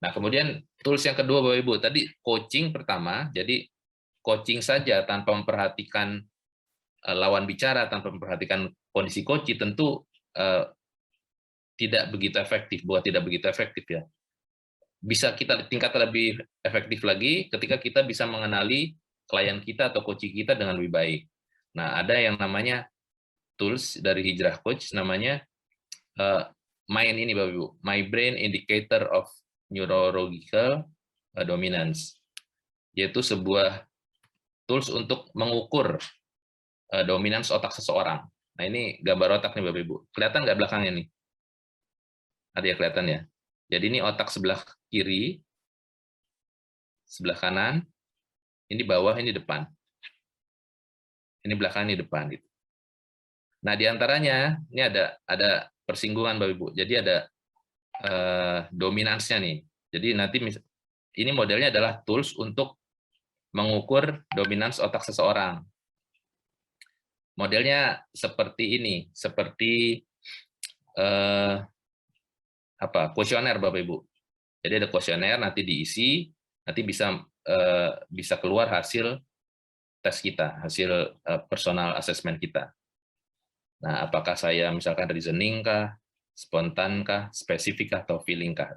Nah, kemudian tools yang kedua Bapak Ibu, tadi coaching pertama, jadi coaching saja tanpa memperhatikan lawan bicara, tanpa memperhatikan kondisi coach, tentu tidak begitu efektif, bukan tidak begitu efektif ya. Bisa kita tingkatkan lebih efektif lagi ketika kita bisa mengenali klien kita atau coach kita dengan lebih baik. Nah, ada yang namanya tools dari Hijrah Coach, namanya MIND ini Bapak Ibu, My Brain Indicator of Neurological Dominance, yaitu sebuah tools untuk mengukur dominans otak seseorang. Nah, ini gambar otak nih Bapak Ibu. Kelihatan nggak belakangnya nih? Ada ya, kelihatan ya? Jadi ini otak sebelah kiri, sebelah kanan, ini bawah, ini depan. Ini belakang, ini depan gitu. Nah, diantaranya ini ada persinggungan Bapak Ibu. Jadi ada dominansnya nih. Jadi nanti ini modelnya adalah tools untuk mengukur dominans otak seseorang. Modelnya seperti ini, seperti kuesioner Bapak Ibu. Jadi ada kuesioner, nanti diisi, nanti bisa keluar hasil tes kita, hasil personal assessment kita. Nah, apakah saya misalkan reasoning kah, spontan kah, spesifik kah, atau feeling kah?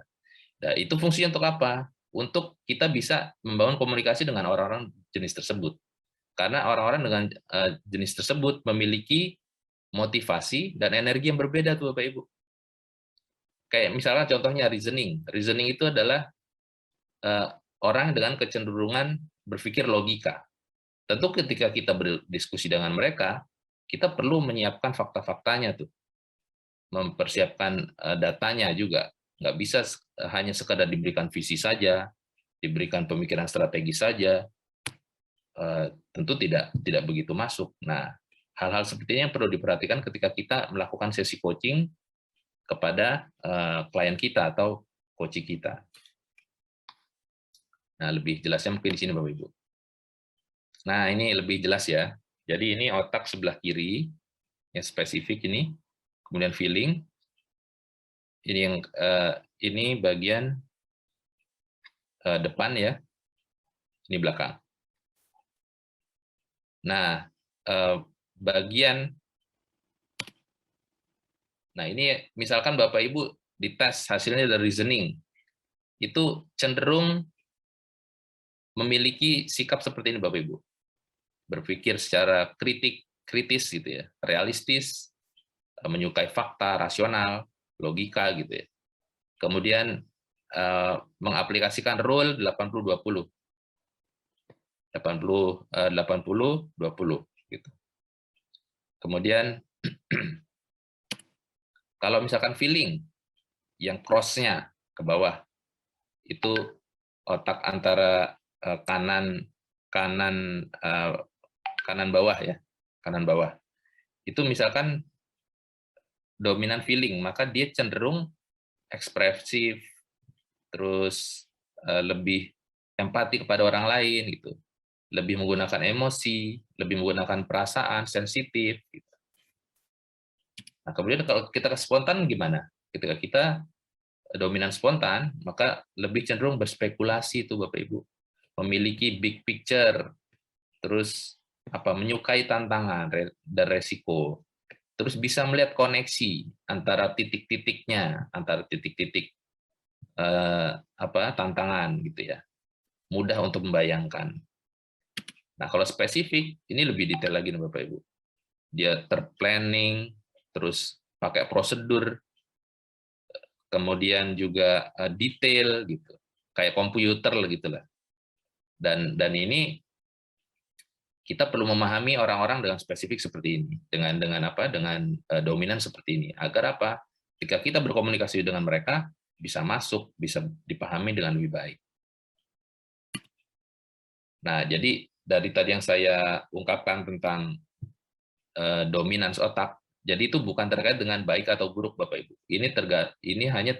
Nah, itu fungsinya untuk apa? Untuk kita bisa membangun komunikasi dengan orang-orang jenis tersebut. Karena orang-orang dengan jenis tersebut memiliki motivasi dan energi yang berbeda tuh Bapak Ibu. Kayak misalnya contohnya reasoning. Reasoning itu adalah orang dengan kecenderungan berpikir logika. Tentu ketika kita berdiskusi dengan mereka, kita perlu menyiapkan fakta-faktanya tuh, mempersiapkan datanya juga. Nggak bisa hanya sekadar diberikan visi saja, diberikan pemikiran strategis saja, tentu tidak begitu masuk. Nah, hal-hal seperti ini yang perlu diperhatikan ketika kita melakukan sesi coaching kepada klien kita atau coach kita. Nah, lebih jelasnya mungkin di sini Bapak Ibu. Nah, ini lebih jelas ya. Jadi ini otak sebelah kiri yang spesifik ini, kemudian feeling. Ini bagian depan ya, ini belakang. Nah, ini misalkan Bapak Ibu dites hasilnya dari reasoning, itu cenderung memiliki sikap seperti ini Bapak Ibu. Berpikir secara kritis gitu ya, realistis, menyukai fakta, rasional, logika gitu ya. Kemudian mengaplikasikan rule 80-20. 80-20 gitu. Kemudian kalau misalkan feeling yang cross-nya ke bawah, itu otak antara kanan bawah ya, kanan bawah. Itu misalkan dominan feeling, maka dia cenderung ekspresif, terus lebih empati kepada orang lain gitu, lebih menggunakan emosi, lebih menggunakan perasaan, sensitif. Gitu. Nah, kemudian kalau kita ke spontan gimana? Ketika kita dominan spontan, maka lebih cenderung berspekulasi itu Bapak Ibu, memiliki big picture, terus menyukai tantangan dan resiko, terus bisa melihat koneksi antara titik-titiknya, antara titik-titik tantangan gitu ya, mudah untuk membayangkan. Nah, kalau spesifik, ini lebih detail lagi nih Bapak Ibu. Dia terplanning, terus pakai prosedur, kemudian juga detail gitu, kayak komputer gitulah. Dan ini kita perlu memahami orang-orang dengan spesifik seperti ini, dengan dominan seperti ini, agar apa? Ketika kita berkomunikasi dengan mereka, bisa masuk, bisa dipahami dengan lebih baik. Nah, jadi dari tadi yang saya ungkapkan tentang dominans otak, jadi itu bukan terkait dengan baik atau buruk, Bapak Ibu. Ini hanya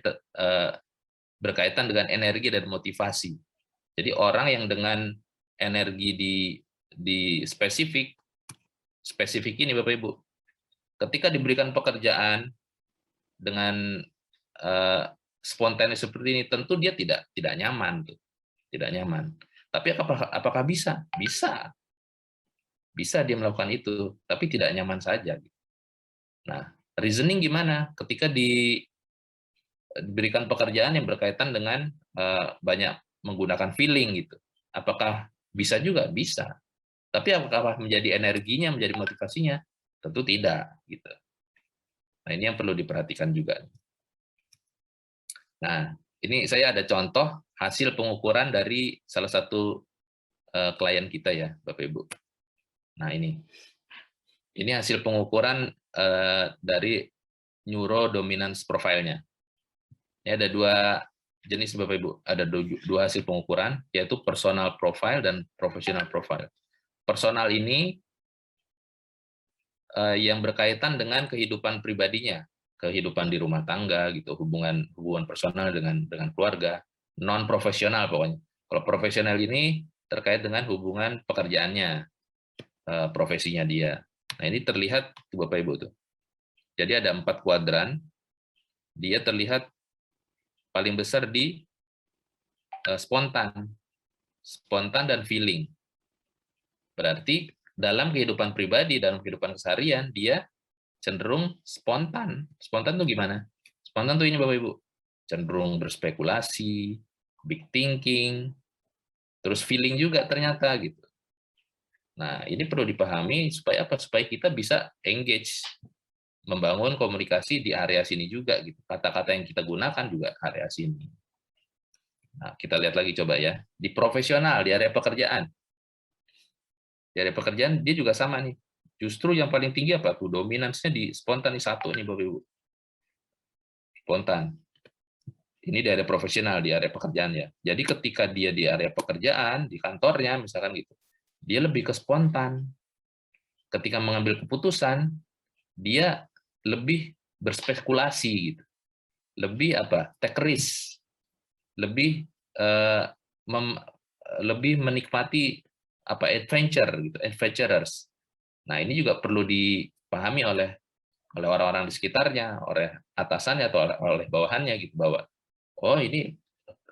berkaitan dengan energi dan motivasi. Jadi orang yang dengan energi di spesifik ini, Bapak Ibu, ketika diberikan pekerjaan dengan spontan seperti ini, tentu dia tidak nyaman tuh, tidak nyaman. Tapi apakah bisa? Bisa dia melakukan itu, tapi tidak nyaman saja. Nah, reasoning gimana? Ketika diberikan pekerjaan yang berkaitan dengan banyak menggunakan feeling gitu. Apakah bisa juga? Bisa. Tapi apakah menjadi energinya, menjadi motivasinya? Tentu tidak. Gitu. Nah, ini yang perlu diperhatikan juga. Nah, ini saya ada contoh hasil pengukuran dari salah satu klien kita ya, Bapak Ibu. Nah, ini hasil pengukuran dari neurodominance profile-nya. Ini ada dua jenis Bapak Ibu, ada dua hasil pengukuran, yaitu personal profile dan professional profile. Personal ini yang berkaitan dengan kehidupan pribadinya, kehidupan di rumah tangga gitu, hubungan personal dengan keluarga, non profesional pokoknya. Kalau profesional ini terkait dengan hubungan pekerjaannya, profesinya dia. Nah, ini terlihat tuh Bapak Ibu tuh. Jadi ada 4 kuadran, dia terlihat paling besar di spontan dan feeling. Berarti dalam kehidupan pribadi, dalam kehidupan keseharian, dia cenderung spontan. Spontan tuh gimana? Spontan tuh ini Bapak Ibu, cenderung berspekulasi, big thinking, terus feeling juga ternyata gitu. Nah, ini perlu dipahami supaya apa? Supaya kita bisa engage, membangun komunikasi di area sini juga gitu. Kata-kata yang kita gunakan juga area sini. Nah, kita lihat lagi coba ya. Di profesional, di area pekerjaan. Di area pekerjaan dia juga sama nih. Justru yang paling tinggi apa tuh? Dominansinya di spontan nih satu nih Bapak Ibu. Spontan. Ini di area profesional, di area pekerjaan ya. Jadi ketika dia di area pekerjaan, di kantornya misalkan gitu, dia lebih ke spontan. Ketika mengambil keputusan, dia lebih berspekulasi gitu. Lebih apa? Take risk. Lebih eh, lebih menikmati apa adventure gitu, adventurers. Nah, ini juga perlu dipahami oleh orang-orang di sekitarnya, oleh atasannya atau oleh bawahannya gitu, bahwa oh ini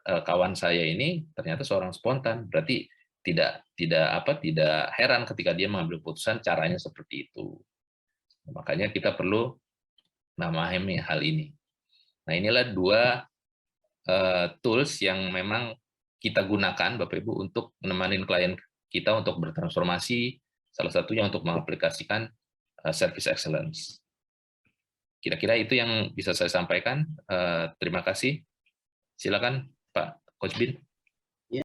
kawan saya ini ternyata seorang spontan, berarti tidak heran ketika dia mengambil keputusan caranya seperti itu. Makanya kita perlu memahami hal ini. Nah, inilah dua tools yang memang kita gunakan Bapak Ibu untuk menemani klien kita untuk bertransformasi, salah satunya untuk mengaplikasikan service excellence. Kira-kira itu yang bisa saya sampaikan. Terima kasih. Silakan Pak Coach Bin.